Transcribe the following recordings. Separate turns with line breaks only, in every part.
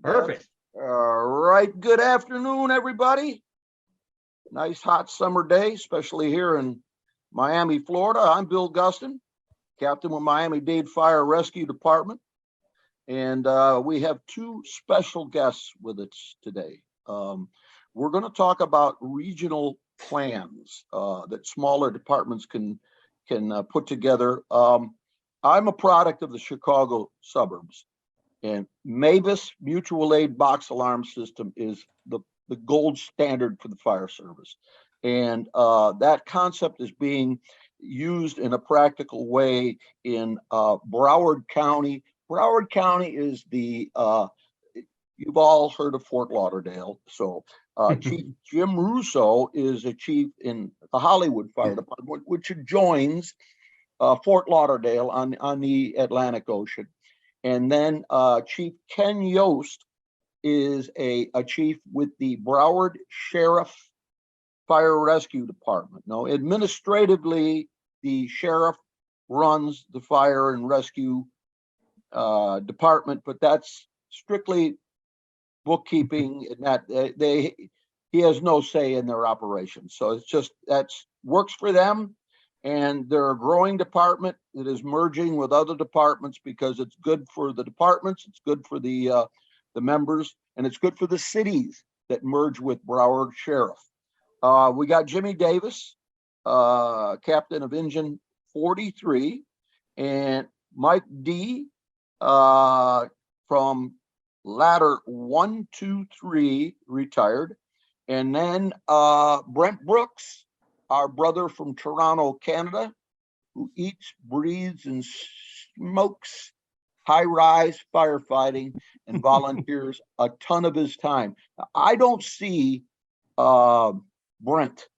Perfect.
All right. Good afternoon, everybody. Nice hot summer day, especially here in Miami, Florida. I'm Bill Gustin, captain with Miami-Dade Fire Rescue Department. And we have two special guests with us today. We're going to talk about regional plans that smaller departments can put together. I'm a product of the Chicago suburbs, and Mavis Mutual Aid Box Alarm System is the gold standard for the fire service. And that concept is being used in a practical way in Broward County. Broward County is you've all heard of Fort Lauderdale. So Chief Jim Russo is a chief in the Hollywood Fire Department, which adjoins Fort Lauderdale on the Atlantic Ocean. And then Chief Ken Yost is a chief with the Broward Sheriff Fire Rescue Department. Now, administratively, the sheriff runs the fire and rescue department, but that's strictly bookkeeping, and that he has no say in their operations. So it's just works for them, and they're a growing department that is merging with other departments because it's good for the departments, it's good for the members, and it's good for the cities that merge with Broward Sheriff. We got Jimmy Davis, captain of Engine 43, and Mike D from ladder 1, 2, 3, retired. And then Brent Brooks, our brother from Toronto, Canada, who eats, breathes, and smokes high-rise firefighting and volunteers a ton of his time. I don't see Brent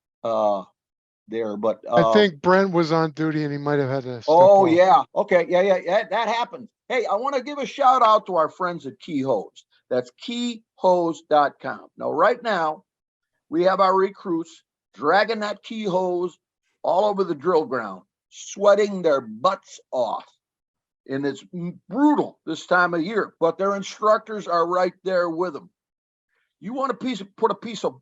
there, but
I think Brent was on duty and he might have had to step
off.
Yeah.
Okay. Yeah, that happens. Hey, I want to give a shout out to our friends at Key Hose. That's keyhose.com. Now, right now, we have our recruits dragging that key hose all over the drill ground, sweating their butts off. And it's brutal this time of year, but their instructors are right there with them. You want put a piece of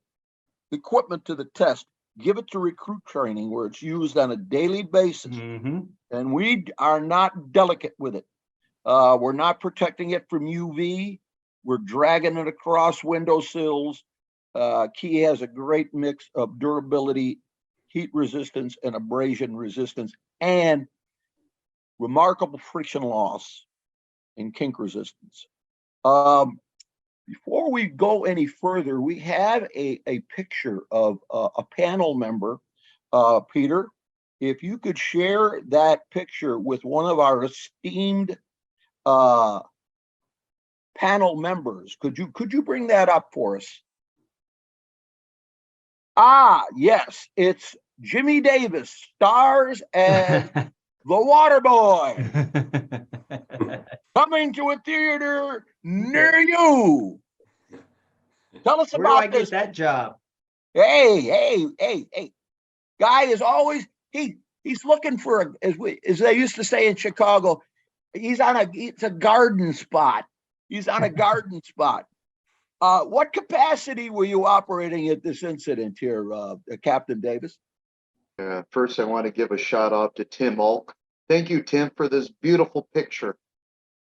equipment to the test, give it to recruit training where it's used on a daily basis. And we are not delicate with it. We're not protecting it from UV. We're dragging it across windowsills. Key has a great mix of durability, heat resistance, and abrasion resistance, and remarkable friction loss and kink resistance. Before we go any further, we have a picture of a panel member. Peter, if you could share that picture with one of our esteemed panel members. Could you bring that up for us? Yes, it's Jimmy Davis, stars as the Water Boy, coming to a theater near you. Tell us
Where
about
do I
this.
get that job?
Hey. Guy is always, he's looking for as they used to say in Chicago, it's a garden spot. He's on a garden spot. What capacity were you operating at this incident here, Captain Davis?
First, I want to give a shout out to Tim Ulk. Thank you, Tim, for this beautiful picture.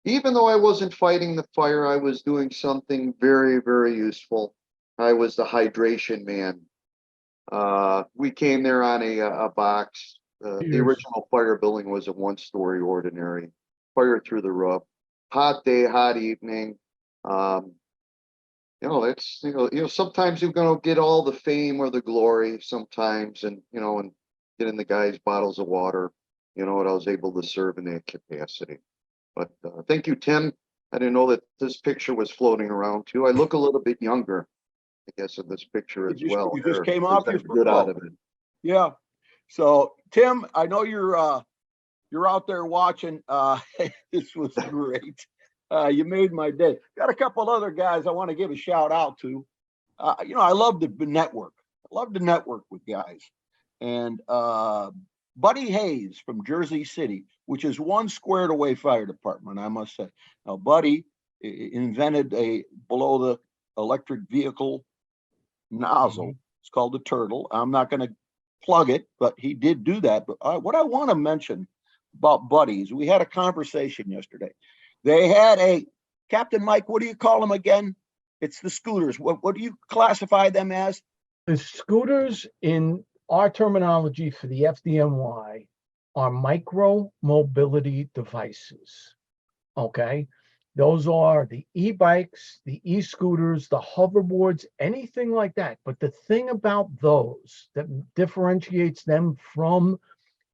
Even though I wasn't fighting the fire, I was doing something very, very useful. I was the hydration man. We came there on a box. The original fire building was a one-story ordinary. Fire through the roof. Hot day, hot evening. It's sometimes you're gonna get all the fame or the glory sometimes, and and getting the guys bottles of water. What I was able to serve in that capacity. But thank you, Tim. I didn't know that this picture was floating around too. I look a little bit younger, I guess, in this picture as well.
You just came off your
good out of it.
Yeah. So Tim, I know you're out there watching. This was great. You made my day. Got a couple other guys I want to give a shout out to. I love the network. I love to network with guys. And Buddy Hayes from Jersey City, which is one squared away fire department, I must say. Now, Buddy invented a below the electric vehicle nozzle. It's called the Turtle. I'm not going to plug it, but he did do that. But what I want to mention about buddies, we had a conversation yesterday. They had a Captain Mike. What do you call them again? It's the scooters. What do you classify them as?
The scooters in our terminology for the FDNY are micro mobility devices. Okay. Those are the e-bikes, the e-scooters, the hoverboards, anything like that. But the thing about those that differentiates them from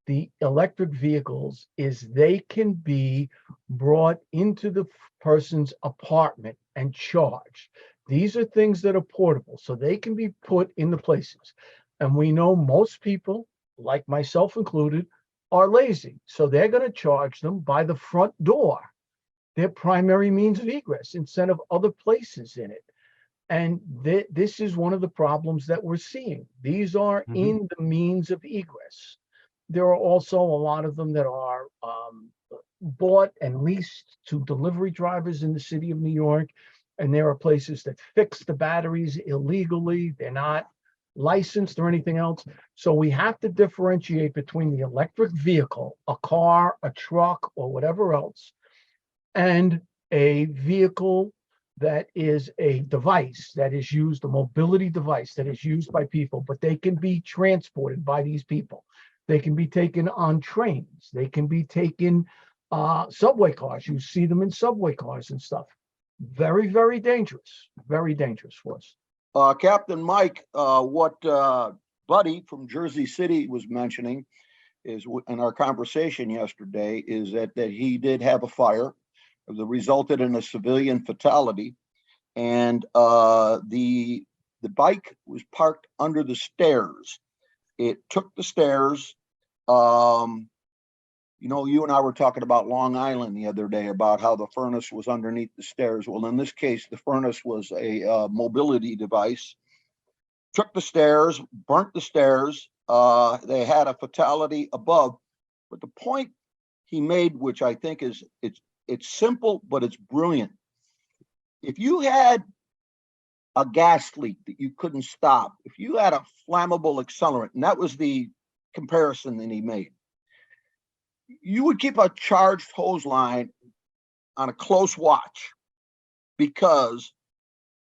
the electric vehicles is they can be brought into the person's apartment and charged. These are things that are portable, so they can be put in the places. And we know most people, like myself included, are lazy. So they're going to charge them by the front door, their primary means of egress, instead of other places in it. And this is one of the problems that we're seeing. These are in the means of egress. There are also a lot of them that are bought and leased to delivery drivers in the city of New York. And there are places that fix the batteries illegally. They're not licensed or anything else. So we have to differentiate between the electric vehicle, a car, a truck, or whatever else, and a vehicle that is a device that is used, a mobility device that is used by people, but they can be transported by these people. They can be taken on trains. They can be taken subway cars. You see them in subway cars and stuff. Very, very dangerous for us.
Captain Mike, what Buddy from Jersey City was mentioning is in our conversation yesterday is that he did have a fire that resulted in a civilian fatality, and the bike was parked under the stairs. It took the stairs. You know, you and I were talking about Long Island the other day about how the furnace was underneath the stairs. Well, in this case, the furnace was a mobility device. Took the stairs, burnt the stairs. They had a fatality above. But the point he made, which I think is it's simple, but it's brilliant. If you had a gas leak that you couldn't stop, if you had a flammable accelerant, and that was the comparison that he made, you would keep a charged hose line on a close watch because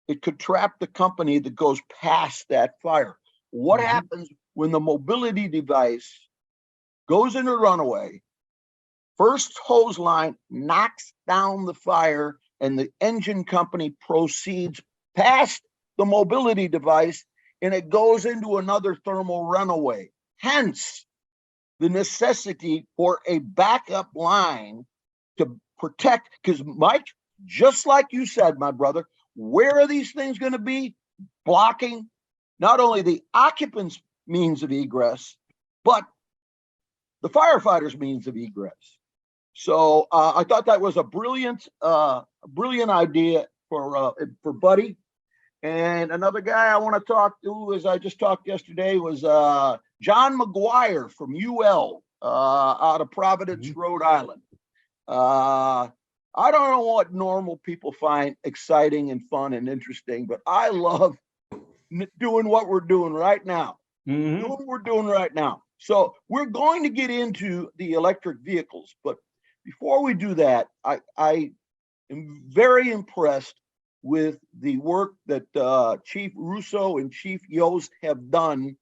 it could trap the company that goes past that fire. What happens when the mobility device goes into runaway? First hose line knocks down the fire and the engine company proceeds past the mobility device and it goes into another thermal runaway. Hence, the necessity for a backup line to protect, because Mike, just like you said, my brother, where are these things going to be? Blocking not only the occupants' means of egress, but the firefighters' means of egress. So I thought that was a brilliant idea for Buddy. And another guy I want to talk to, as I just talked yesterday, was John McGuire from UL out of Providence, Rhode Island. I don't know what normal people find exciting and fun and interesting, but I love doing what we're doing right now. Doing what we're doing right now. So we're going to get into the electric vehicles, but before we do that, I am very impressed with the work that Chief Russo and Chief Yost have done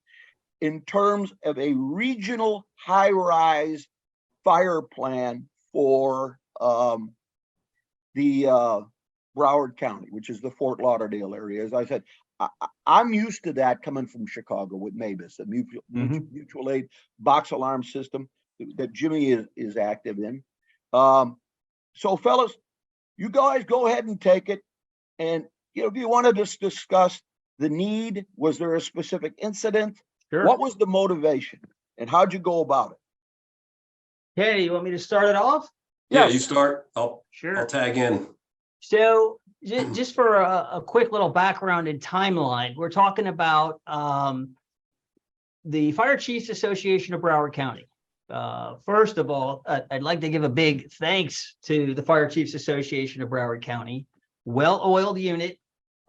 in terms of a regional high-rise fire plan for the Broward County, which is the Fort Lauderdale area. As I said, I'm used to that coming from Chicago with Mavis, a mutual aid box alarm system that Jimmy is active in. So fellas, you guys go ahead and take it. And if you want to just discuss the need, was there a specific incident?
Sure.
What was the motivation and how'd you go about it?
Okay, you want me to start it off?
Yeah,
Yes.
you start. I'll
Sure.
tag in.
So just for a quick little background and timeline, we're talking about the Fire Chiefs Association of Broward County. First of all, I'd like to give a big thanks to the Fire Chiefs Association of Broward County well-oiled unit,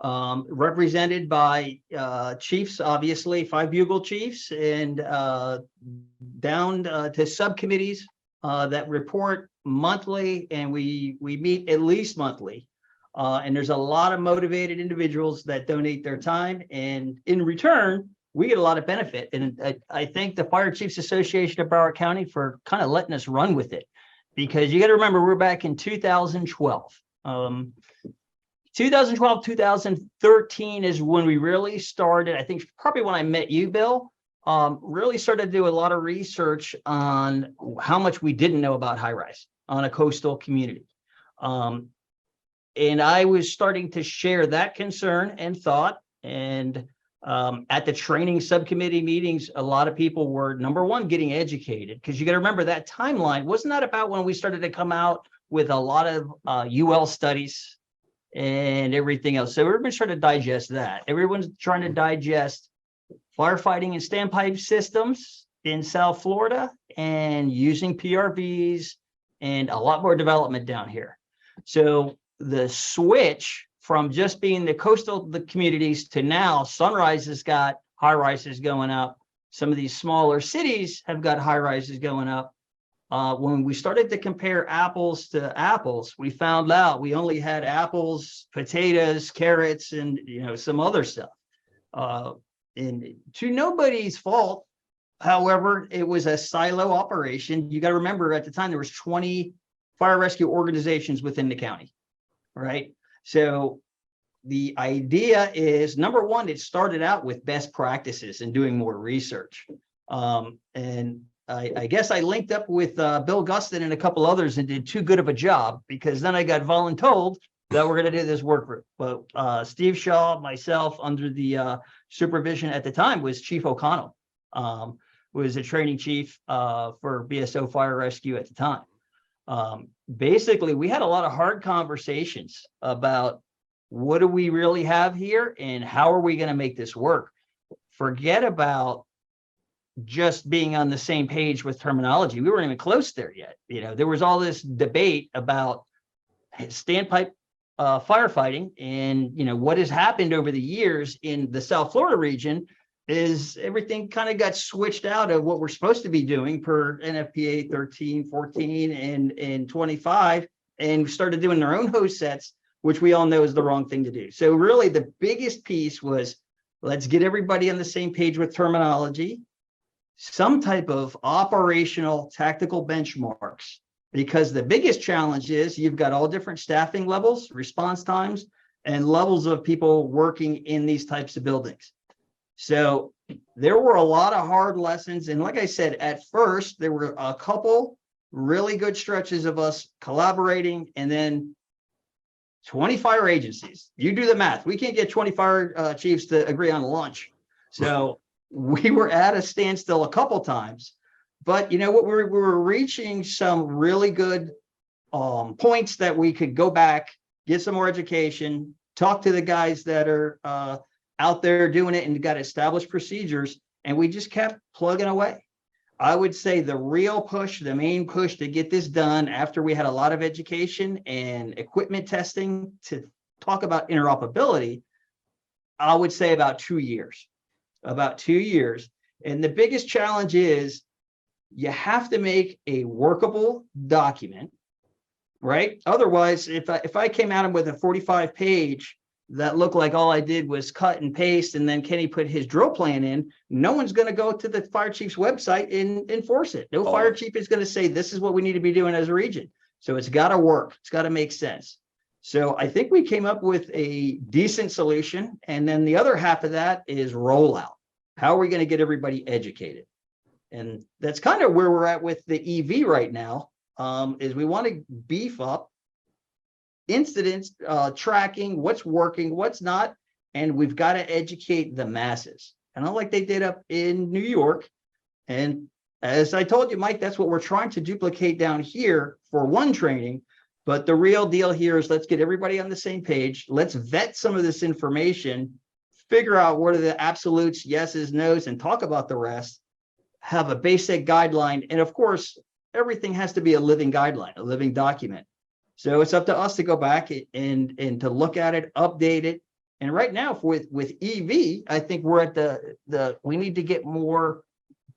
represented by chiefs, obviously 5 bugle chiefs, and down to subcommittees that report monthly, and we meet at least monthly. And there's a lot of motivated individuals that donate their time, and in return, we get a lot of benefit. And I thank the Fire Chiefs Association of Broward County for kind of letting us run with it, because you got to remember, we're back in 2012. 2012, 2013 is when we really started. I think probably when I met you, Bill, really started to do a lot of research on how much we didn't know about high rise on a coastal community. And I was starting to share that concern and thought. And at the training subcommittee meetings, a lot of people were, number one, getting educated, because you got to remember that timeline was not about when we started to come out with a lot of UL studies and everything else. So everyone's trying to digest that. Everyone's trying to digest firefighting and standpipe systems in South Florida and using PRVs and a lot more development down here. So the switch from just being the coastal communities to now Sunrise has got high rises going up. Some of these smaller cities have got high rises going up. When we started to compare apples to apples, we found out we only had apples, potatoes, carrots, and some other stuff. And to nobody's fault, however, it was a silo operation. You got to remember, at the time there was 20 fire rescue organizations within the county, right? So the idea is, number one, it started out with best practices and doing more research. And I guess I linked up with Bill Gustin and a couple others and did too good of a job, because then I got voluntold that we're going to do this work group. But Steve Shaw, myself, under the supervision at the time was Chief O'Connell, was a training chief for BSO Fire Rescue at the time. Basically, we had a lot of hard conversations about what do we really have here and how are we going to make this work. Forget about just being on the same page with terminology. We weren't even close there yet. There was all this debate about standpipe firefighting, and what has happened over the years in the South Florida region is everything kind of got switched out of what we're supposed to be doing per NFPA 13, 14, and 25, and started doing their own hose sets, which we all know is the wrong thing to do. So really the biggest piece was, let's get everybody on the same page with terminology, some type of operational tactical benchmarks, because the biggest challenge is you've got all different staffing levels, response times, and levels of people working in these types of buildings. So there were a lot of hard lessons. And like I said, at first, there were a couple really good stretches of us collaborating, and then 20 fire agencies. You do the math. We can't get 20 fire chiefs to agree on lunch. So we were at a standstill a couple times. But what, we were reaching some really good points that we could go back, get some more education, talk to the guys that are out there doing it and got established procedures, and we just kept plugging away. I would say the real push, the main push to get this done after we had a lot of education and equipment testing to talk about interoperability, I would say about 2 years. About 2 years. And the biggest challenge is you have to make a workable document, right? Otherwise, if I came at him with a 45-page that looked like all I did was cut and paste, and then Kenny put his drill plan in, no one's going to go to the fire chief's website and enforce it. No fire chief is going to say, this is what we need to be doing as a region. So it's got to work. It's got to make sense. So I think we came up with a decent solution. And then the other half of that is rollout. How are we going to get everybody educated? And that's kind of where we're at with the EV right now, is we want to beef up incidents, tracking, what's working, what's not, and we've got to educate the masses. And unlike they did up in New York, and as I told you, Mike, that's what we're trying to duplicate down here for one training. But the real deal here is, let's get everybody on the same page. Let's vet some of this information, figure out what are the absolutes, yeses, nos, and talk about the rest. Have a basic guideline. And of course, everything has to be a living guideline, a living document. So it's up to us to go back and to look at it, update it. And right now with EV, I think we're at we need to get more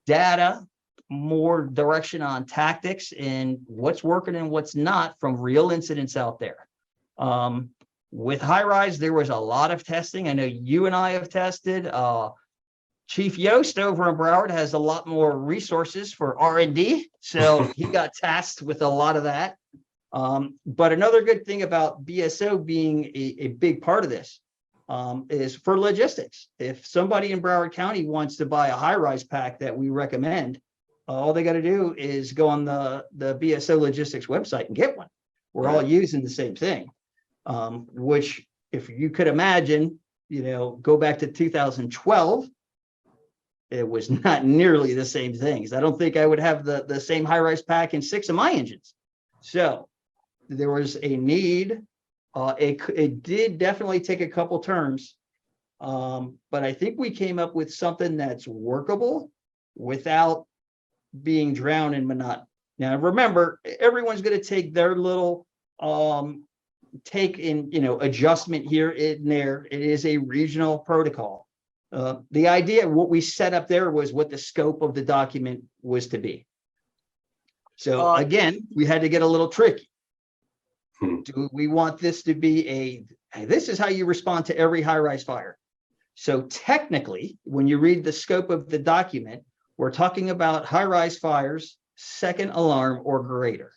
data, more direction on tactics and what's working and what's not from real incidents out there. With high rise, there was a lot of testing. I know you and I have tested. Chief Yost over in Broward has a lot more resources for R&D, so he got tasked with a lot of that. But another good thing about BSO being a big part of this is for logistics. If somebody in Broward County wants to buy a high-rise pack that we recommend, all they got to do is go on the BSO Logistics website and get one. We're all using the same thing, which if you could imagine, go back to 2012, it was not nearly the same things. I don't think I would have the same high-rise pack in 6 of my engines. So there was a need. It did definitely take a couple turns, but I think we came up with something that's workable without being drowned in monotony. Now, remember, everyone's going to take their little take in, adjustment here and there. It is a regional protocol. The idea, what we set up there was what the scope of the document was to be. So again, we had to get a little tricky. Do we want this to be this is how you respond to every high-rise fire? So technically, when you read the scope of the document, we're talking about high-rise fires, second alarm or greater.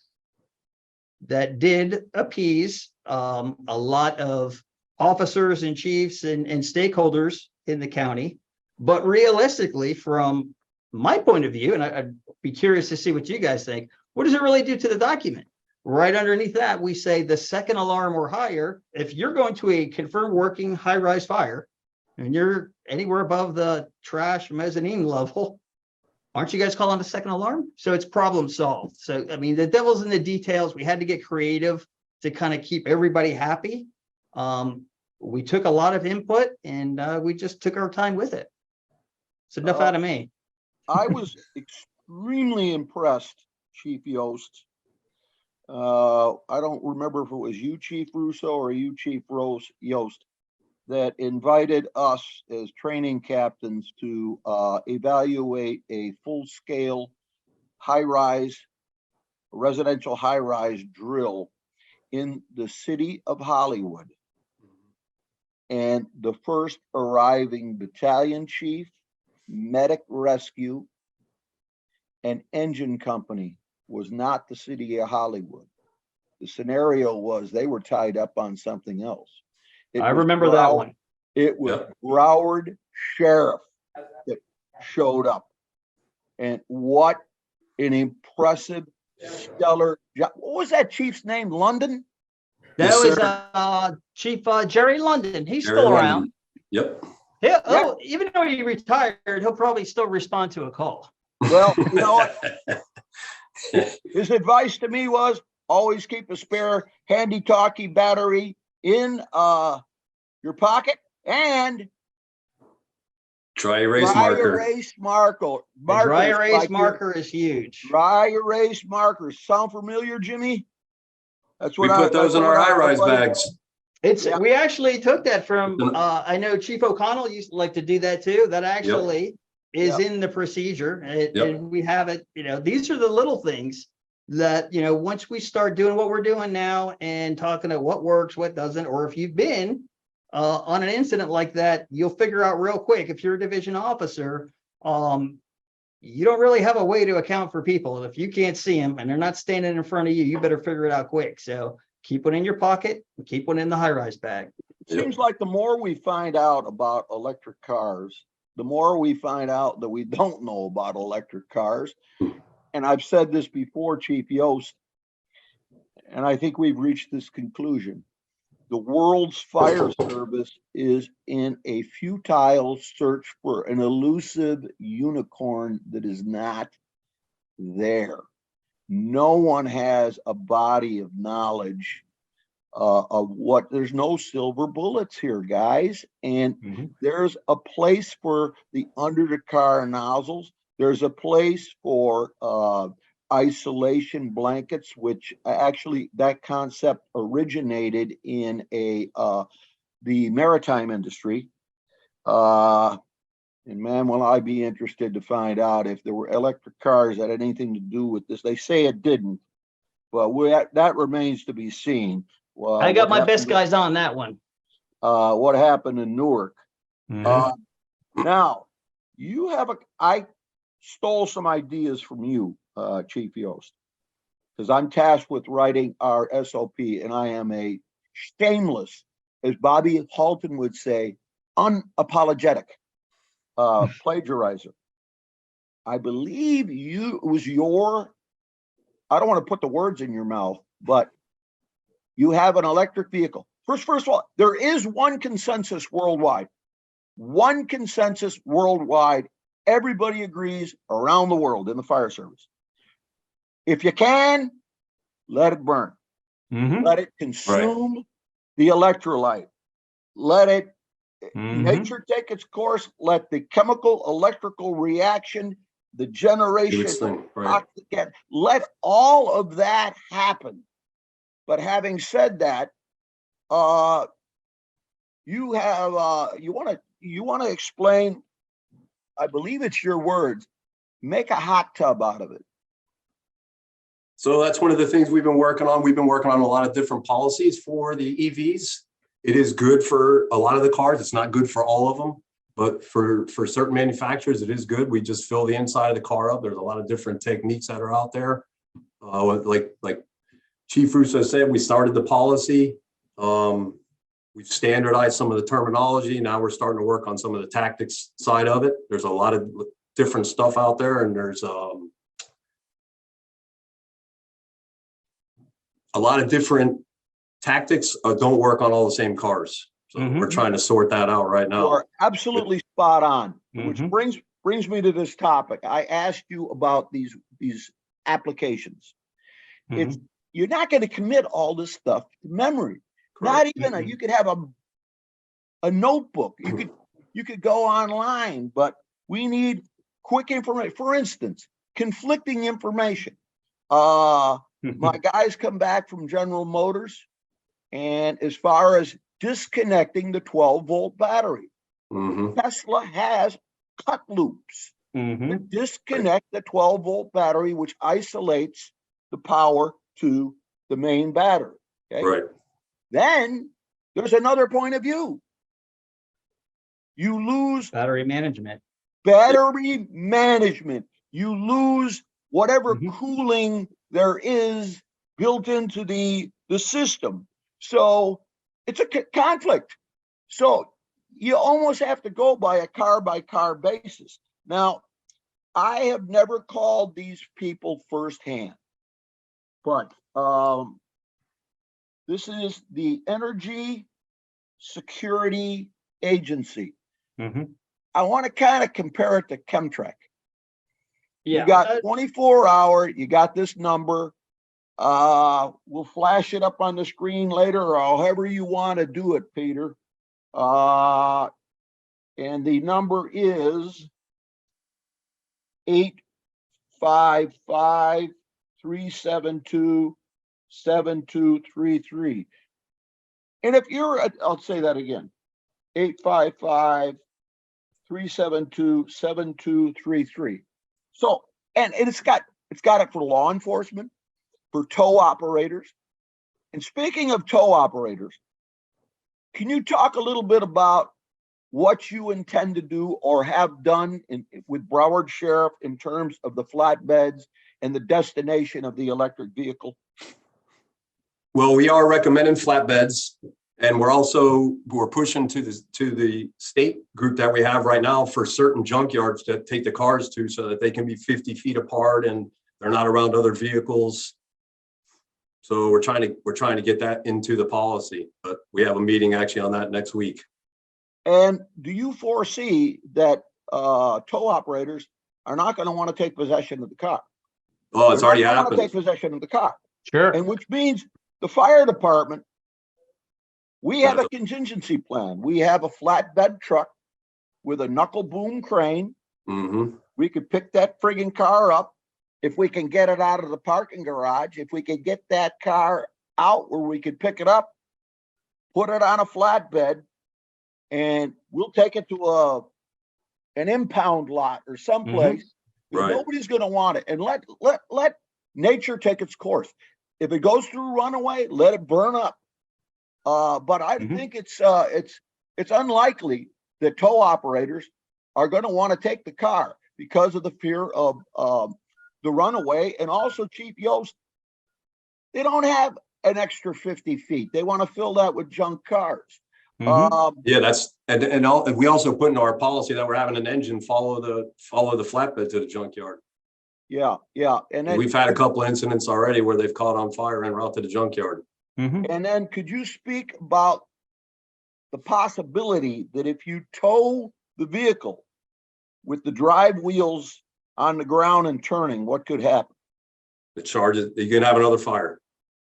That did appease a lot of officers and chiefs and stakeholders in the county. But realistically, from my point of view, and I'd be curious to see what you guys think, what does it really do to the document? Right underneath that, we say the second alarm or higher. If you're going to a confirmed working high-rise fire and you're anywhere above the trash mezzanine level, aren't you guys calling a second alarm? So it's problem solved. So, I mean, the devil's in the details. We had to get creative to kind of keep everybody happy. We took a lot of input and we just took our time with it. So enough out of me.
I was extremely impressed, Chief Yost. I don't remember if it was you, Chief Russo, or you, Chief Yost, that invited us as training captains to evaluate a full-scale high-rise, residential high-rise drill in the city of Hollywood. And the first arriving battalion chief, medic rescue, and engine company was not the city of Hollywood. The scenario was they were tied up on something else.
I remember that one.
It was Broward Sheriff that showed up. And what an impressive, stellar job. What was that chief's name? London?
That
Yes,
was
sir.
Chief Jerry London. He's
Jerry
still
London.
around.
Yep.
Even though he retired, he'll probably still respond to a call.
Well, you know what? His advice to me was always keep a spare handy talkie battery in your pocket and
Dry erase marker.
erase marker.
The dry erase
like
marker is huge.
Dry erase markers. Sound familiar, Jimmy? That's
We
what
put those in our high-rise
bags.
bags.
We actually took that from I know Chief O'Connell used to like to do that too. That actually is in the procedure, and we have it. These are the little things that once we start doing what we're doing now and talking about what works, what doesn't, or if you've been on an incident like that, you'll figure out real quick. If you're a division officer, you don't really have a way to account for people. If you can't see them and they're not standing in front of you, you better figure it out quick. So keep one in your pocket, keep one in the high-rise bag.
Seems like the more we find out about electric cars, the more we find out that we don't know about electric cars. And I've said this before, Chief Yost, and I think we've reached this conclusion. The world's fire service is in a futile search for an elusive unicorn that is not there. No one has a body of knowledge of what, there's no silver bullets here, guys. And there's a place for the under the car nozzles. There's a place for isolation blankets, which actually that concept originated in the maritime industry. And man, will I be interested to find out if there were electric cars that had anything to do with this. They say it didn't, but that remains to be seen.
I got my best guys on that one.
What happened in Newark.
Mhm.
Now, I stole some ideas from you, Chief Yost, because I'm tasked with writing our SOP, and I am a shameless, as Bobby Halton would say, unapologetic plagiarizer. I believe it was I don't want to put the words in your mouth, but you have an electric vehicle. First of all, there is one consensus worldwide. One consensus worldwide. Everybody agrees around the world in the fire service. If you can, let it burn.
Mhm.
Let it consume the electrolyte. Let it
Mhm.
nature take its course. Let the chemical electrical reaction, the
Do
generation,
its thing, right?
let all of that happen. But having said that, you want to explain, I believe it's your words, make a hot tub out of it.
So that's one of the things we've been working on. We've been working on a lot of different policies for the EVs. It is good for a lot of the cars. It's not good for all of them, but for certain manufacturers, it is good. We just fill the inside of the car up. There's a lot of different techniques that are out there. Like Chief Russo said, we started the policy. We've standardized some of the terminology. Now we're starting to work on some of the tactics side of it. There's a lot of different stuff out there, and there's a lot of different tactics don't work on all the same cars. So we're trying to sort that out right now.
You are absolutely spot on, which
Mhm.
brings me to this topic. I asked you about these applications. It's you're not going to commit all this stuff to memory. Not even you could have a notebook. You could go online, but we need quick information. For instance, conflicting information. My guys come back from General Motors, and as far as disconnecting the 12-volt battery, Tesla has cut loops to disconnect the 12-volt battery, which isolates the power to the main battery. Okay?
Right.
Then there's another point of view. You lose
Battery management.
You lose whatever cooling there is built into the system. So it's a conflict. So you almost have to go by a car basis. Now, I have never called these people firsthand, but this is the Energy Security Agency. I want to kind of compare it to Chemtrack.
Yeah.
You got 24 hour, you got this number. We'll flash it up on the screen later, or however you want to do it, Peter. And the number is 855-372-7233. And if I'll say that again, 855-372-7233. So, and it's got it for law enforcement, for tow operators. And speaking of tow operators, can you talk a little bit about what you intend to do or have done with Broward Sheriff in terms of the flatbeds and the destination of the electric vehicle?
Well, we are recommending flatbeds, and we're pushing to the state group that we have right now for certain junkyards to take the cars to, so that they can be 50 feet apart and they're not around other vehicles. So we're trying to get that into the policy, but we have a meeting actually on that next week.
And do you foresee that tow operators are not going to want to take possession of the car?
Oh, it's already
They're not gonna
happened.
take possession of the car.
Sure.
And which means the fire department, we have a contingency plan. We have a flatbed truck with a knuckle boom crane. We could pick that friggin' car up, if we can get it out of the parking garage, if we could get that car out where we could pick it up, put it on a flatbed, and we'll take it to an impound lot or someplace.
Right.
Nobody's going to want it, and let nature take its course. If it goes through runaway, let it burn up. But I think it's unlikely that tow operators are going to want to take the car because of the fear of the runaway. And also, Chief Yost, they don't have an extra 50 feet. They want to fill that with junk cars.
Yeah, that's and we also put in our policy that we're having an engine follow the flatbed to the junkyard.
Yeah, and then
We've had a couple incidents already where they've caught on fire en route to the junkyard.
And then could you speak about the possibility that if you tow the vehicle with the drive wheels on the ground and turning, what could happen?
The charges, you can have another fire.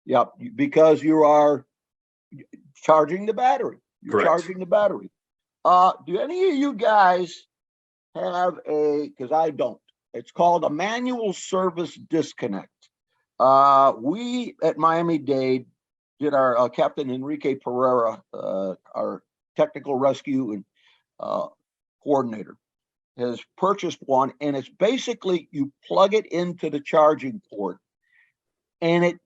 Yep, because you are charging the battery. You're
Correct.
charging the battery. Do any of you guys have because I don't, it's called a manual service disconnect. We at Miami-Dade did our Captain Enrique Pereira, our technical rescue and coordinator, has purchased one, and it's basically you plug it into the charging port, and it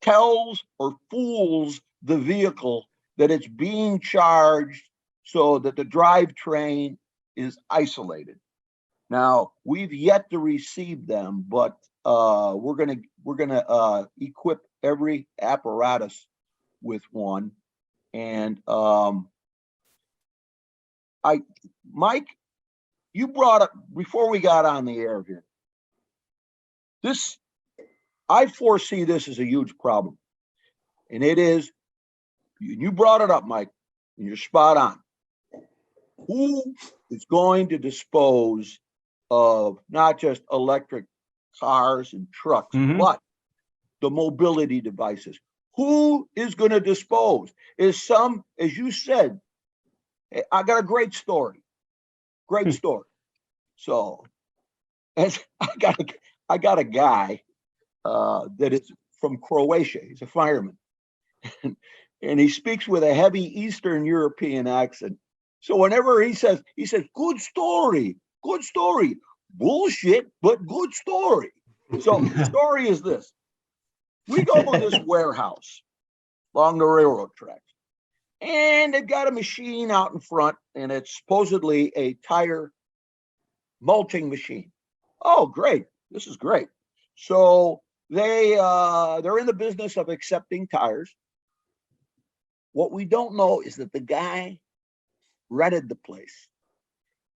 tells or fools the vehicle that it's being charged so that the drivetrain is isolated. Now, we've yet to receive them, but we're gonna equip every apparatus with one. And Mike, you brought up before we got on the air here, this, I foresee this as a huge problem. And it is, you brought it up, Mike, and you're spot on. Who is going to dispose of not just electric cars and trucks, but the mobility devices? Who is going to dispose? Is some, as you said, I got a great story. Great story. So, as I got a guy that is from Croatia. He's a fireman, and he speaks with a heavy Eastern European accent. So whenever he says, good story, bullshit, but good story. So the story is this: we go to this warehouse along the railroad tracks, and they've got a machine out in front, and it's supposedly a tire mulching machine. Oh, great. This is great. So they're in the business of accepting tires. What we don't know is that the guy rented the place.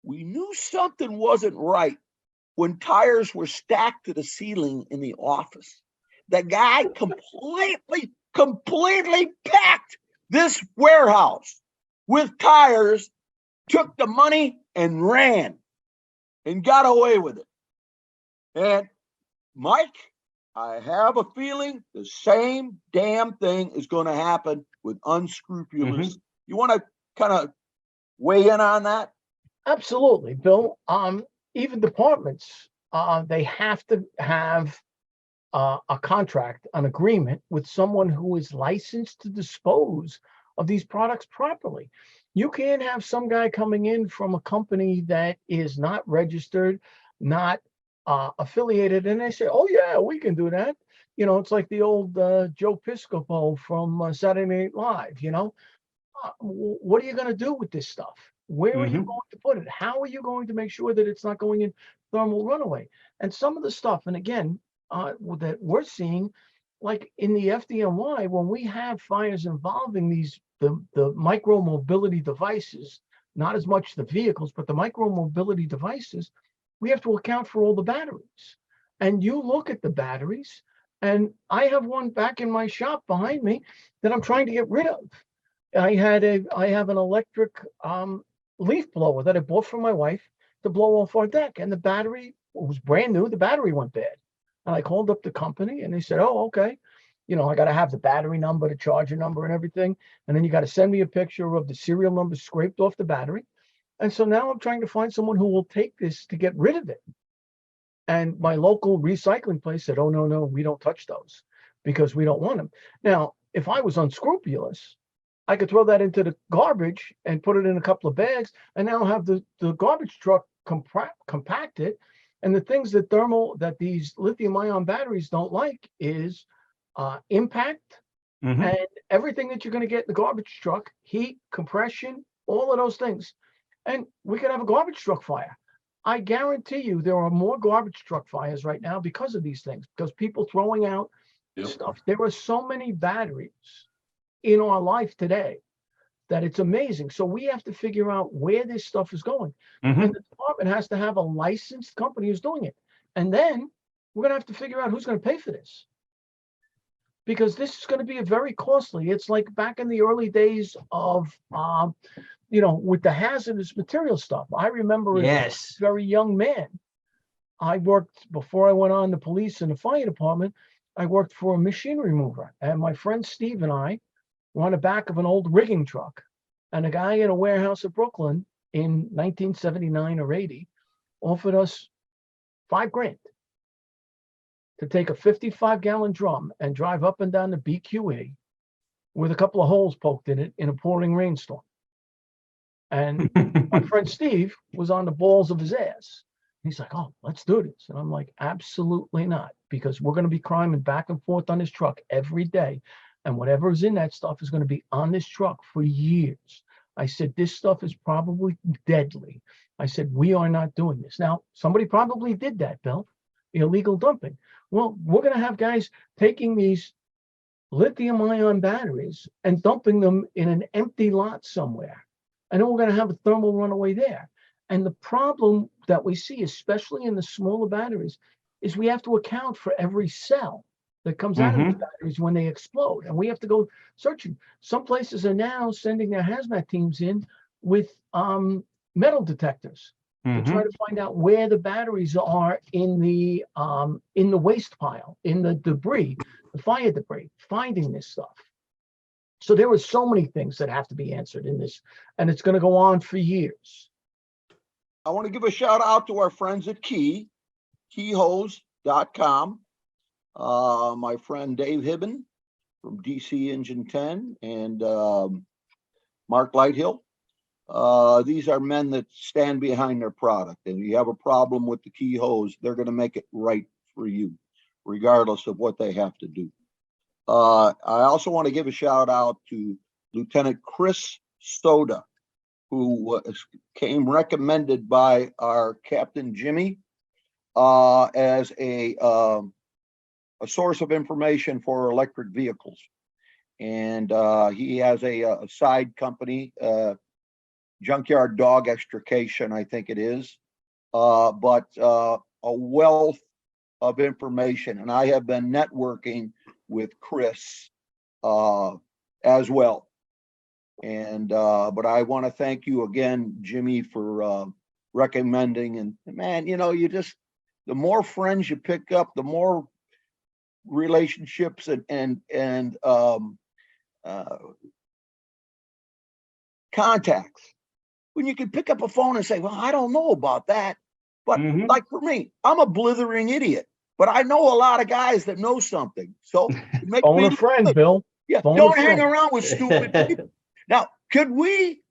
We knew something wasn't right when tires were stacked to the ceiling in the office. The guy completely packed this warehouse with tires, took the money and ran and got away with it. And Mike, I have a feeling the same damn thing is going to happen with unscrupulous. You want to kind of weigh in on that?
Absolutely, Bill. Even departments, they have to have a contract, an agreement with someone who is licensed to dispose of these products properly. You can't have some guy coming in from a company that is not registered, not affiliated, and they say, "Oh yeah, we can do that." You know, it's like the old Joe Piscopo from Saturday Night Live. You know, what are you going to do with this stuff? Where are you going to put it? How are you going to make sure that it's not going in thermal runaway? And some of the stuff, and again, that we're seeing, like in the FDNY, when we have fires involving the micro mobility devices, not as much the vehicles, but the micro mobility devices, we have to account for all the batteries. And you look at the batteries, and I have one back in my shop behind me that I'm trying to get rid of. I have an electric leaf blower that I bought for my wife to blow off our deck, and the battery was brand new. The battery went bad, and I called up the company, and they said, "Oh, okay. You know, I got to have the battery number, the charger number, and everything, and then you got to send me a picture of the serial number scraped off the battery." And so now I'm trying to find someone who will take this to get rid of it. And my local recycling place said, oh, no, we don't touch those because we don't want them. Now, if I was unscrupulous, I could throw that into the garbage and put it in a couple of bags and now have the garbage truck compact it. And the things that these lithium-ion batteries don't like is impact and everything that you're going to get in the garbage truck, heat, compression, all of those things. And we could have a garbage truck fire. I guarantee you there are more garbage truck fires right now because of these things, because people throwing out stuff. There are so many batteries in our life today that it's amazing. So we have to figure out where this stuff is going. And the department has to have a licensed company who's doing it. And then we're going to have to figure out who's going to pay for this. Because this is going to be a very costly. It's like back in the early days of, with the hazardous material stuff. I remember as a very young man, I worked, before I went on the police and the fire department, I worked for a machinery mover. And my friend Steve and I were on the back of an old rigging truck. And a guy in a warehouse in Brooklyn in 1979 or 80 offered us $5,000 to take a 55-gallon drum and drive up and down the BQE with a couple of holes poked in it in a pouring rainstorm. And my friend Steve was on the balls of his ass. He's like, oh, let's do this. And I'm like, absolutely not, because we're going to be climbing back and forth on this truck every day. And whatever is in that stuff is going to be on this truck for years. I said, this stuff is probably deadly. I said, we are not doing this. Now, somebody probably did that, Bill, illegal dumping. Well, we're going to have guys taking these lithium-ion batteries and dumping them in an empty lot somewhere. And then we're going to have a thermal runaway there. And the problem that we see, especially in the smaller batteries, is we have to account for every cell that comes out of the batteries when they explode. And we have to go searching. Some places are now sending their hazmat teams in with metal detectors to try to find out where the batteries are in the waste pile, in the debris, the fire debris, finding this stuff. So there are so many things that have to be answered in this, and it's going to go on for years.
I want to give a shout out to our friends at keyhose.com. My friend Dave Hibben from DC Engine 10 and Mark Lighthill. These are men that stand behind their product. And if you have a problem with the key hose, they're going to make it right for you, regardless of what they have to do. I also want to give a shout out to Lieutenant Chris Soda, who came recommended by our Captain Jimmy as a source of information for electric vehicles. And he has a side company, Junkyard Dog Extrication, I think it is, but a wealth of information. And I have been networking with Chris as well. And but I want to thank you again, Jimmy, for recommending. And man, the more friends you pick up, the more relationships and contacts. When you can pick up a phone and say, well, I don't know about that. But like for me, I'm a blithering idiot, but I know a lot of guys that know something. So it makes
Phone
me
a friend, Bill.
Yeah,
Phone
don't
a
hang
friend.
around with stupid people. Now, could we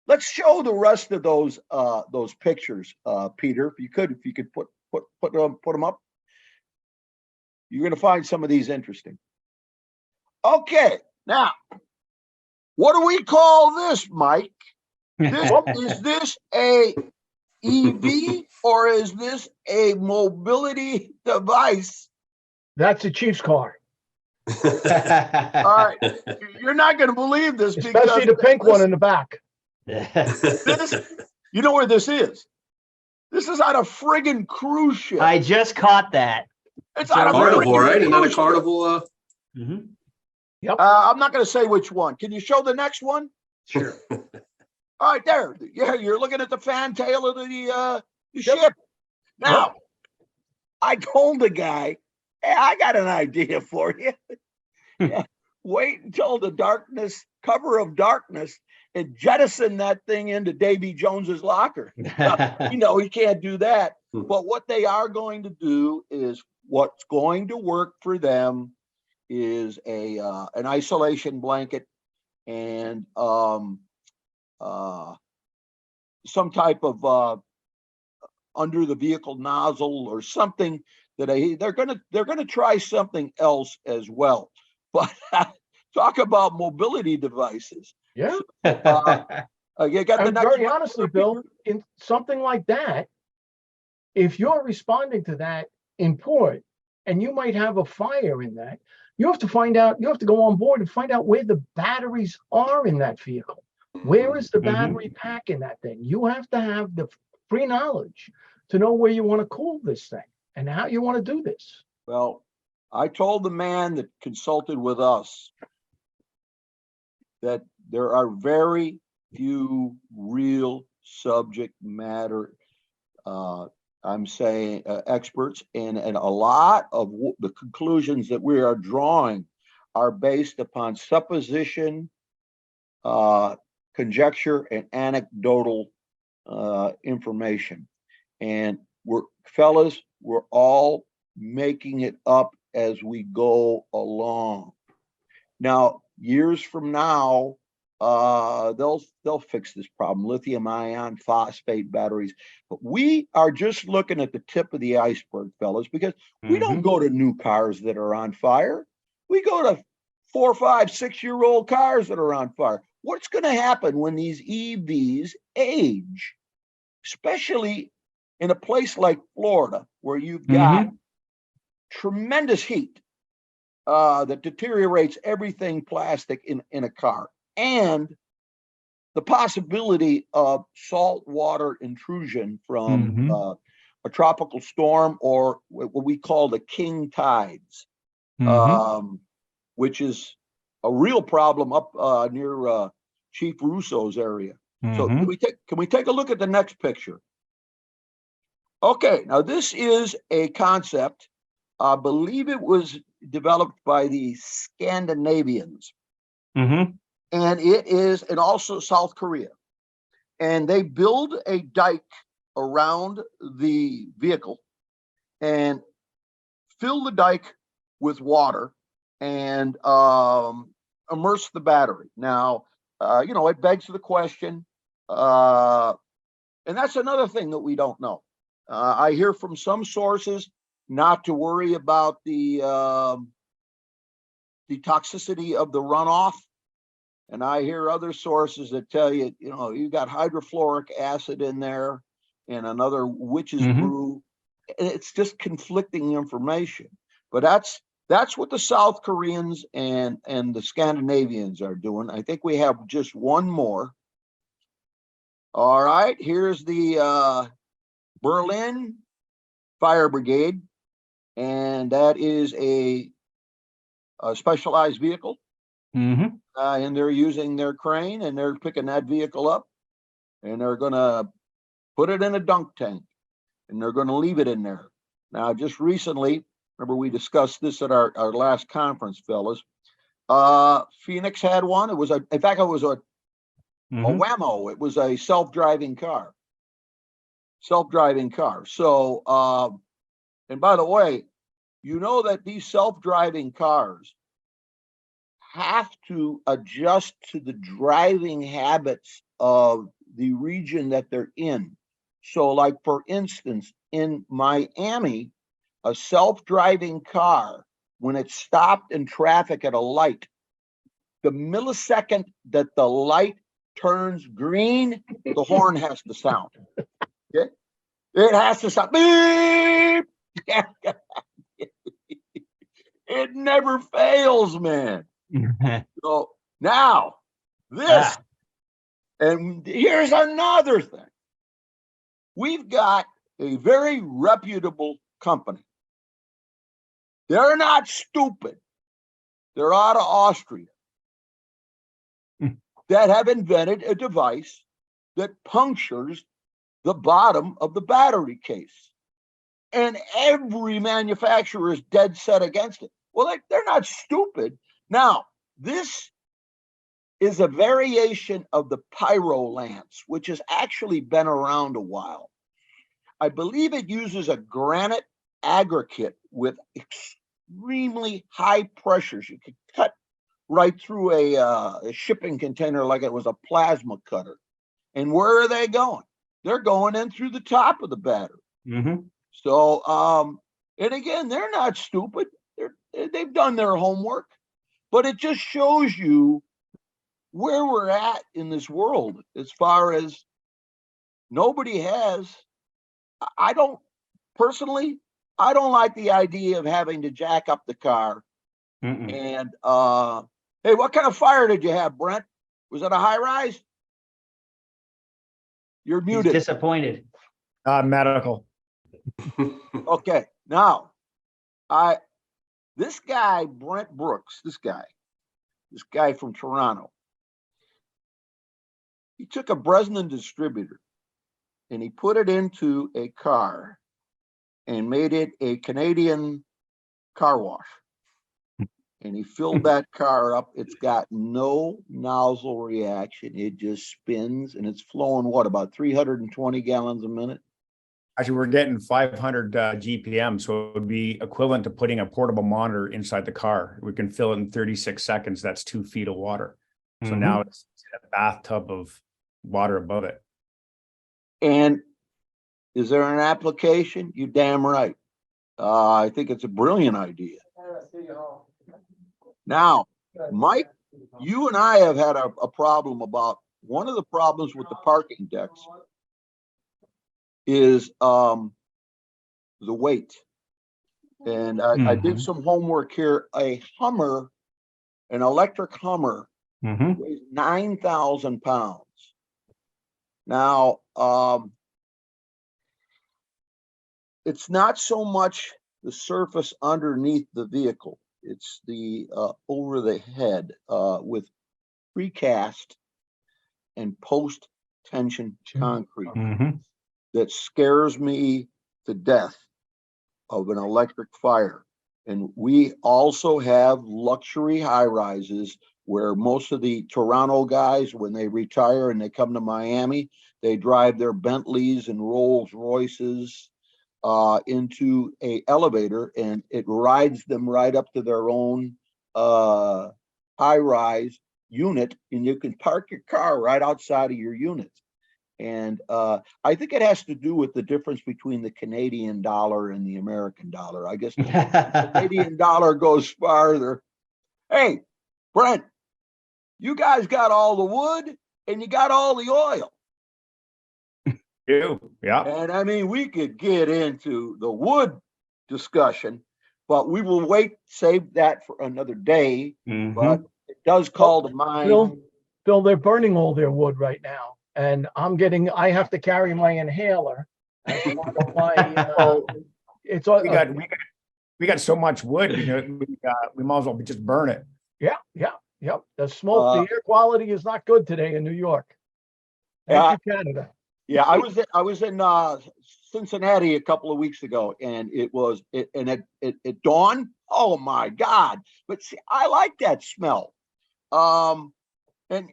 let's show the rest of those pictures, Peter, if you could put them up. You're going to find some of these interesting. Okay, now, what do we call this, Mike? Is this a EV or is this a mobility device?
That's a Chief's car.
All right, you're not going to believe this,
Especially the pink one in the back.
This, you know where this is? This is on a friggin' cruise ship.
I just caught that.
It's on a
Carnival,
friggin'
right? Isn't that a
cruise ship.
Carnival?
Yep.
I'm not going to say which one. Can you show the next one?
Sure.
All right, there. Yeah, you're looking at the fantail of the ship. Now, I told the guy, hey, I got an idea for you. Yeah, wait until the cover of darkness, and jettison that thing into Davy Jones's locker. He can't do that. But what they are going to do is what's going to work for them is an isolation blanket and some type of under the vehicle nozzle or something that they're gonna try something else as well. But talk about mobility devices.
Yeah.
You got the
And
next
very
one.
honestly, Bill, in something like that, if you're responding to that in port and you might have a fire in that, you have to go on board and find out where the batteries are in that vehicle. Where is the battery pack in that thing? You have to have the free knowledge to know where you want to cool this thing and how you want to do this.
Well, I told the man that consulted with us that there are very few real subject matter I'm saying experts, and a lot of the conclusions that we are drawing are based upon supposition, conjecture, and anecdotal information. And we're all making it up as we go along. Now, years from now, they'll fix this problem, lithium-ion phosphate batteries. But we are just looking at the tip of the iceberg, fellas, because we don't go to new cars that are on fire. We go to 4, 5, 6-year-old cars that are on fire. What's going to happen when these EVs age, especially in a place like Florida, where you've got tremendous heat that deteriorates everything plastic in a car, and the possibility of salt water intrusion from a tropical storm, or what we call the king tides, which is a real problem up near Chief Russo's area. So can we take a look at the next picture? Okay, now this is a concept. I believe it was developed by the Scandinavians. And it is, and also South Korea. And they build a dike around the vehicle and fill the dike with water and immerse the battery. Now, it begs the question, and that's another thing that we don't know. I hear from some sources not to worry about the toxicity of the runoff. And I hear other sources that tell you, you got hydrofluoric acid in there and another witch's brew. And it's just conflicting information. But that's what the South Koreans and the Scandinavians are doing. I think we have just one more. All right, here's the Berlin Fire Brigade, and that is a specialized vehicle. And they're using their crane, and they're picking that vehicle up, and they're going to put it in a dunk tank, and they're going to leave it in there. Now, just recently, remember we discussed this at our last conference, fellas. Phoenix had one. It was a Whammo. It was a self-driving car. So, and by the way, you know that these self-driving cars have to adjust to the driving habits of the region that they're in. So, like, for instance, in Miami, a self-driving car, when it stopped in traffic at a light, the millisecond that the light turns green, the horn has to sound. Okay? It has to sound. Beep! It never fails, man. So now this, and here's another thing. We've got a very reputable company. They're not stupid. They're out of Austria that have invented a device that punctures the bottom of the battery case. And every manufacturer is dead set against it. Well, they're not stupid. Now, this is a variation of the pyro lance, which has actually been around a while. I believe it uses a granite aggregate with extremely high pressures. You could cut right through a shipping container like it was a plasma cutter. And where are they going? They're going in through the top of the battery.
Mhm.
So, and again, they're not stupid. They've done their homework, but it just shows you where we're at in this world as far as nobody has. I don't personally, I don't like the idea of having to jack up the car.
Mm-mm.
And hey, what kind of fire did you have, Brent? Was it a high rise? You're
He's
muted.
disappointed.
Medical.
Okay, now this guy, Brent Brooks, this guy from Toronto, he took a Bresnan distributor and he put it into a car and made it a Canadian car wash. And he filled that car up. It's got no nozzle reaction. It just spins and it's flowing, what, about 320 gallons a minute?
Actually, we're getting 500 GPM, so it would be equivalent to putting a portable monitor inside the car. We can fill it in 36 seconds. That's 2 feet of water. So
Mhm.
now it's a bathtub of water above it.
And is there an application? You damn right. I think it's a brilliant idea. Now, Mike, you and I have had a problem about one of the problems with the parking decks is the weight. And I did
Mhm.
some homework here. A Hummer, an electric Hummer,
Mhm.
weighs 9,000 pounds. Now, it's not so much the surface underneath the vehicle. It's the over the head with precast and post tension concrete
Mhm.
that scares me to death of an electric fire. And we also have luxury high rises where most of the Toronto guys, when they retire and they come to Miami, they drive their Bentleys and Rolls Royces into a elevator and it rides them right up to their own high rise unit, and you can park your car right outside of your unit. And I think it has to do with the difference between the Canadian dollar and the American dollar. I guess the Canadian dollar goes farther. Hey, Brent, you guys got all the wood and you got all the oil.
Yeah.
And I mean, we could get into the wood discussion, but we will save that for another day.
Mhm.
But it does call to mind.
Bill, they're burning all their wood right now. And I have to carry my inhaler. It's
We got so much wood, we might as well just burn it.
yeah. The smoke, the air quality is not good today in New York. Thank you, Canada.
Yeah, I was in Cincinnati a couple of weeks ago, and it dawned. Oh my God! But see, I like that smell. And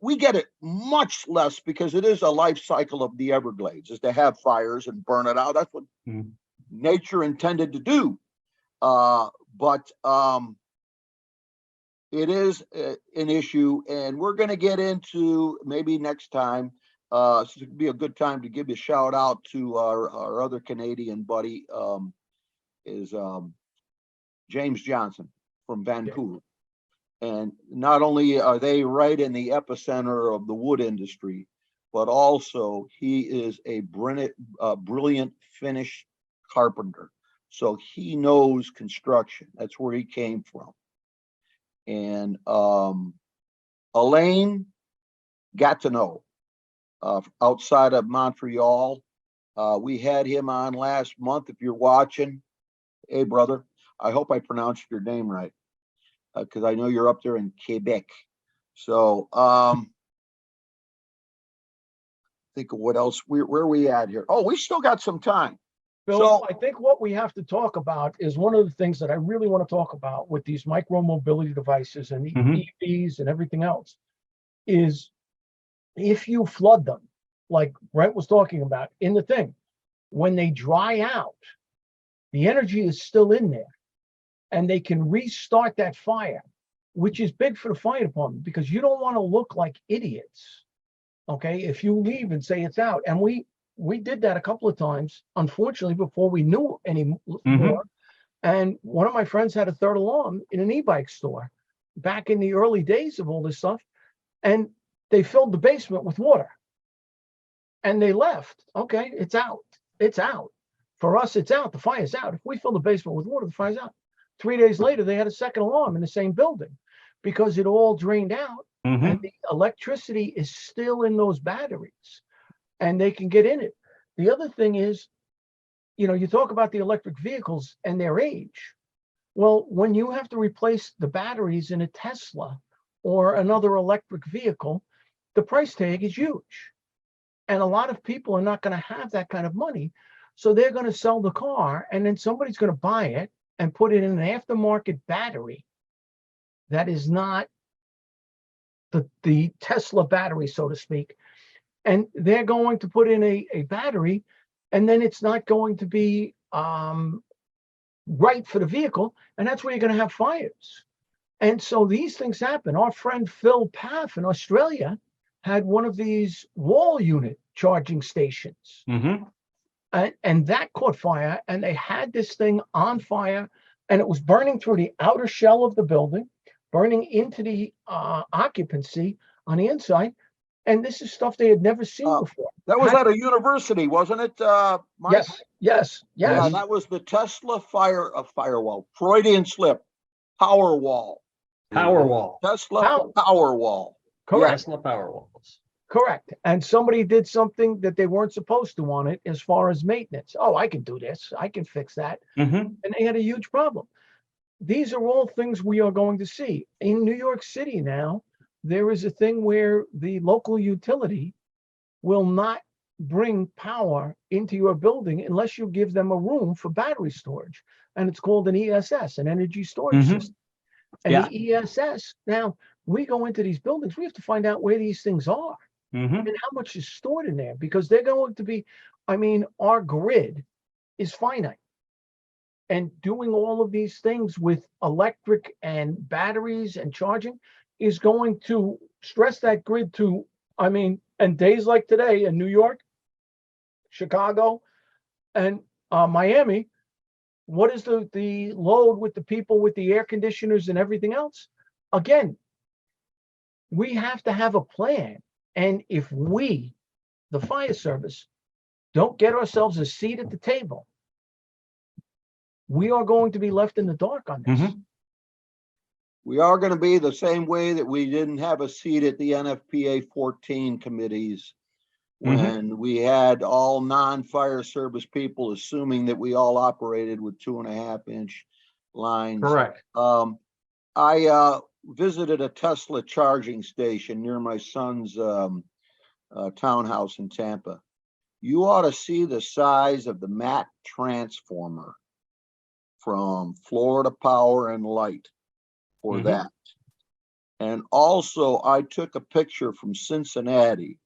we get it much less because it is a life cycle of the Everglades, is to have fires and burn it out. That's what nature intended to do. But it is an issue, and we're going to get into maybe next time. So it would be a good time to give a shout out to our other Canadian buddy, is James Johnson from Vancouver. And not only are they right in the epicenter of the wood industry, but also he is a brilliant Finnish carpenter. So he knows construction. That's where he came from. And Elaine got to know outside of Montreal. We had him on last month. If you're watching, hey, brother, I hope I pronounced your name right, because I know you're up there in Quebec. So think of what else. Where are we at here? Oh, we still got some time.
Bill,
So-
I think what we have to talk about is one of the things that I really want to talk about with these micro mobility devices and the
Mhm.
EVs and everything else is if you flood them, like Brent was talking about in the thing, when they dry out, the energy is still in there and they can restart that fire, which is big for the fire department because you don't want to look like idiots. Okay, if you leave and say it's out, and we did that a couple of times, unfortunately, before we knew any more. And one of my friends had a third alarm in an e-bike store back in the early days of all this stuff, and they filled the basement with water. And they left. Okay, it's out. It's out. For us, it's out. The fire's out. If we fill the basement with water, the fire's out. 3 days later, they had a second alarm in the same building because it all drained out. And the electricity is still in those batteries and they can get in it. The other thing is, you know, you talk about the electric vehicles and their age. Well, when you have to replace the batteries in a Tesla or another electric vehicle, the price tag is huge. And a lot of people are not going to have that kind of money. So they're going to sell the car and then somebody's going to buy it and put it in an aftermarket battery that is not the Tesla battery, so to speak. And they're going to put in a battery, and then it's not going to be right for the vehicle. And that's where you're going to have fires. And so these things happen. Our friend Phil Paff in Australia had one of these wall unit charging stations. And that caught fire, and they had this thing on fire, and it was burning through the outer shell of the building, burning into the occupancy on the inside. And this is stuff they had never seen before.
That was at a university, wasn't it, Mike?
Yes.
Yeah, that was the Tesla firewall, Freudian slip, power wall. Tesla power wall.
Correct.
Tesla power walls.
Correct. And somebody did something that they weren't supposed to on it as far as maintenance. Oh, I can do this. I can fix that. And they had a huge problem. These are all things we are going to see. In New York City now, there is a thing where the local utility will not bring power into your building unless you give them a room for battery storage. And it's called an ESS, an energy storage system. And the ESS, now we go into these buildings, we have to find out where these things are and how much is stored in there, because they're going to be, I mean, our grid is finite. And doing all of these things with electric and batteries and charging is going to stress that grid to, I mean, and days like today in New York, Chicago, and Miami, what is the load with the people with the air conditioners and everything else? Again, we have to have a plan. And if we, the fire service, don't get ourselves a seat at the table, we are going to be left in the dark on this.
We are going to be the same way that we didn't have a seat at the NFPA 14 committees when we had all non-fire service people assuming that we all operated with 2.5-inch lines.
Correct.
I visited a Tesla charging station near my son's townhouse in Tampa. You ought to see the size of the MAT transformer from Florida Power and Light for that. And also I took a picture from Cincinnati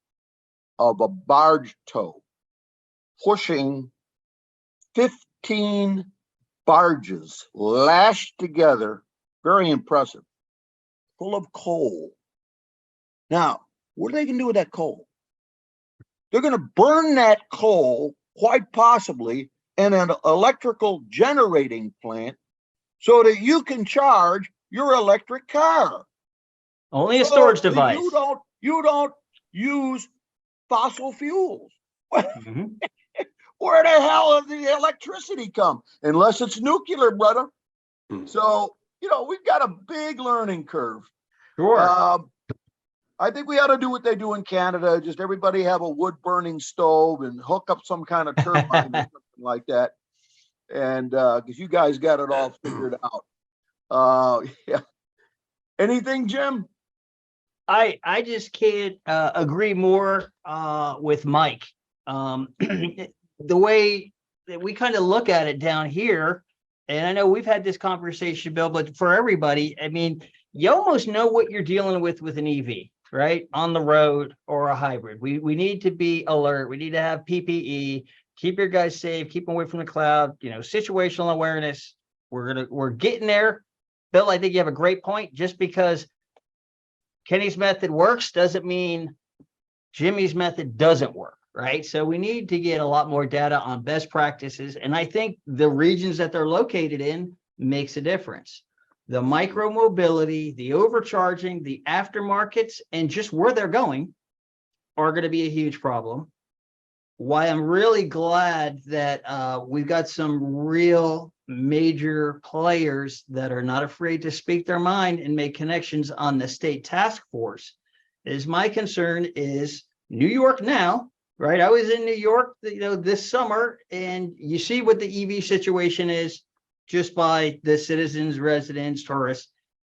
of a barge tow pushing 15 barges lashed together, very impressive, full of coal. Now, what are they going to do with that coal? They're going to burn that coal, quite possibly, in an electrical generating plant so that you can charge your electric car.
Only a storage
So
device.
You don't use fossil fuels. Where the hell did the electricity come? Unless it's nuclear, brother. So, you know, we've got a big learning curve.
Sure.
I think we ought to do what they do in Canada. Just everybody have a wood burning stove and hook up some kind of turbine or something like that. And because you guys got it all figured out. Yeah. Anything, Jim?
I just can't agree more with Mike. The way we kind of look at it down here, and I know we've had this conversation, Bill, but for everybody, I mean, you almost know what you're dealing with an EV, right? On the road or a hybrid. We need to be alert. We need to have PPE, keep your guys safe, keep them away from the cloud, you know, situational awareness. We're getting there. Bill, I think you have a great point. Just because Kenny's method works doesn't mean Jimmy's method doesn't work, right? So we need to get a lot more data on best practices. And I think the regions that they're located in makes a difference. The micro mobility, the overcharging, the aftermarkets, and just where they're going are going to be a huge problem. Why I'm really glad that we've got some real major players that are not afraid to speak their mind and make connections on the state task force is my concern is New York now, right? I was in New York, this summer, and you see what the EV situation is just by the citizens, residents, tourists.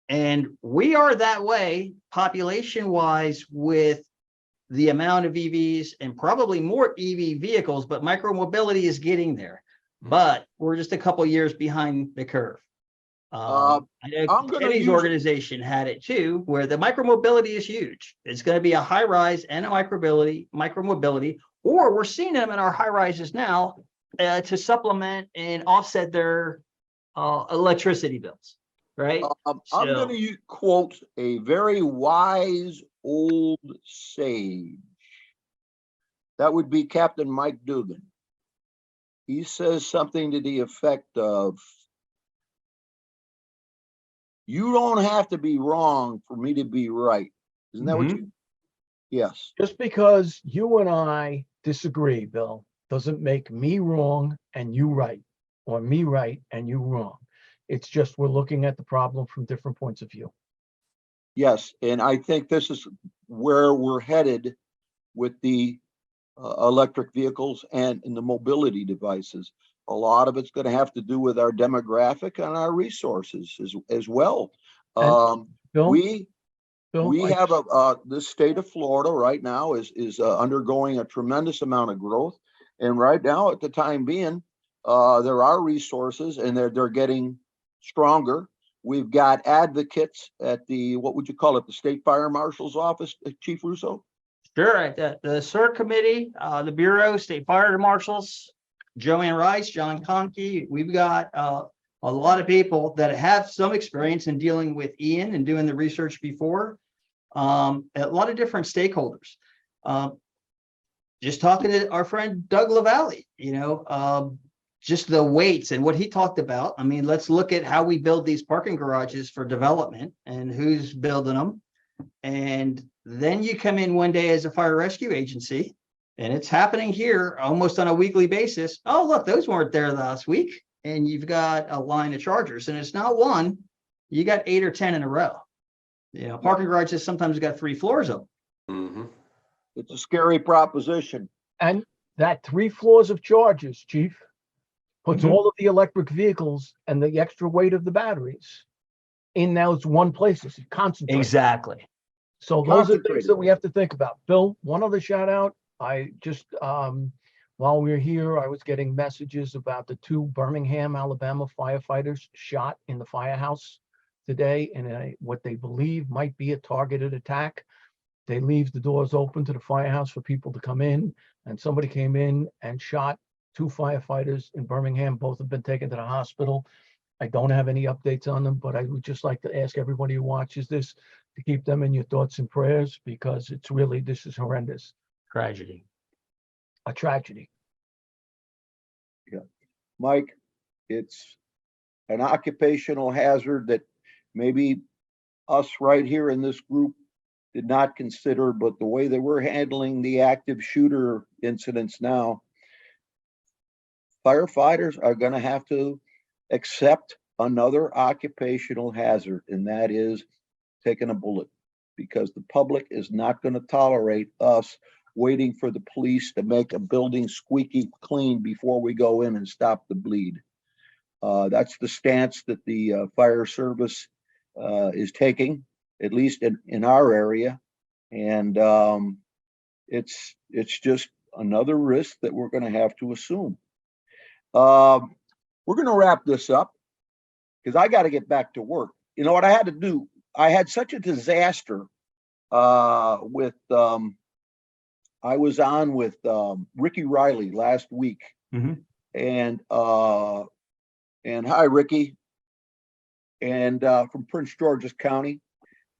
And we are that way population wise with the amount of EVs and probably more EV vehicles, but micromobility is getting there. But we're just a couple years behind the curve. I know Kenny's organization had it too, where the micromobility is huge. It's going to be a high rise and a micromobility, or we're seeing them in our high rises now to supplement and offset their electricity bills, right?
I'm going to quote a very wise old sage. That would be Captain Mike Dugan. He says something to the effect of, you don't have to be wrong for me to be right. Isn't that what you? Yes.
Just because you and I disagree, Bill, doesn't make me wrong and you right, or me right and you wrong. It's just we're looking at the problem from different points of view.
Yes, and I think this is where we're headed with the electric vehicles and the mobility devices. A lot of it's going to have to do with our demographic and our resources as well.
Bill,
we have the state of Florida right now is undergoing a tremendous amount of growth, and right now at the time being, there are resources and they're getting stronger. We've got advocates at the, what would you call it, the state fire marshal's office, Chief Russo?
Sure. The CERT committee, the Bureau, state fire marshals, Joanne Rice, John Conkey. We've got a lot of people that have some experience in dealing with Ian and doing the research before. A lot of different stakeholders. Just talking to our friend Doug LaValle, just the weights and what he talked about. I mean, let's look at how we build these parking garages for development and who's building them. And then you come in one day as a fire rescue agency, and it's happening here almost on a weekly basis. Oh, look, those weren't there last week. And you've got a line of chargers, and it's not one, you got 8 or 10 in a row. Parking garages sometimes got 3 floors of them.
It's a scary proposition.
And that 3 floors of chargers, Chief, puts all of the electric vehicles and the extra weight of the batteries in those one place. It's concentrated.
Exactly.
So those are things that we have to think about. Bill, one other shout out. I just, while we were here, I was getting messages about the 2 Birmingham, Alabama firefighters shot in the firehouse today in what they believe might be a targeted attack. They leave the doors open to the firehouse for people to come in, and somebody came in and shot 2 firefighters in Birmingham. Both have been taken to the hospital. I don't have any updates on them, but I would just like to ask everybody who watches this to keep them in your thoughts and prayers, because it's really, this is horrendous.
Tragedy.
A tragedy.
Yeah. Mike, it's an occupational hazard that maybe us right here in this group did not consider, but the way that we're handling the active shooter incidents now, firefighters are going to have to accept another occupational hazard, and that is taking a bullet, because the public is not going to tolerate us waiting for the police to make a building squeaky clean before we go in and stop the bleed. That's the stance that the fire service is taking, at least in our area. And it's just another risk that we're going to have to assume. We're going to wrap this up because I got to get back to work. You know what I had to do? I had such a disaster with I was on with Ricky Riley last week,
Mhm.
and hi Ricky, and from Prince George's County.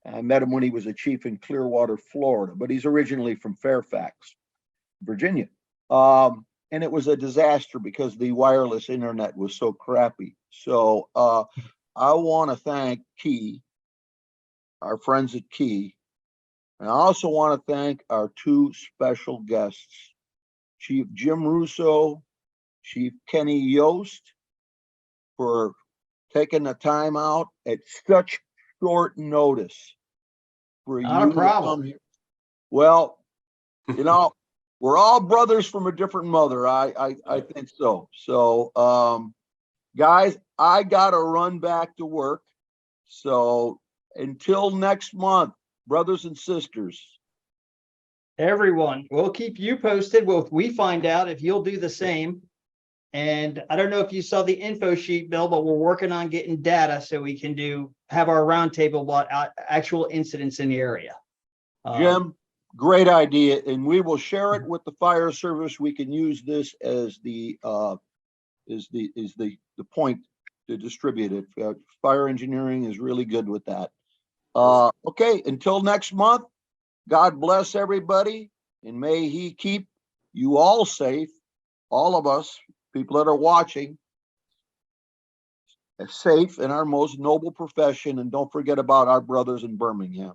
I met him when he was a chief in Clearwater, Florida, but he's originally from Fairfax, Virginia. And it was a disaster because the wireless internet was so crappy. So I want to thank Key, our friends at Key. And I also want to thank our two special guests, Chief Jim Russo, Chief Kenny Yost, for taking the time out at such short notice for
Not a
you to
problem.
come here. Well, you know, we're all brothers from a different mother. I think so. So, guys, I gotta run back to work. So until next month, brothers and sisters.
Everyone, we'll keep you posted. Well, we find out if you'll do the same. And I don't know if you saw the info sheet, Bill, but we're working on getting data so we can have our roundtable about actual incidents in the area.
Jim, great idea, and we will share it with the fire service. We can use this as the point to distribute it. Fire engineering is really good with that. Okay, until next month, God bless everybody, and may He keep you all safe, all of us, people that are watching, safe in our most noble profession, and don't forget about our brothers in Birmingham.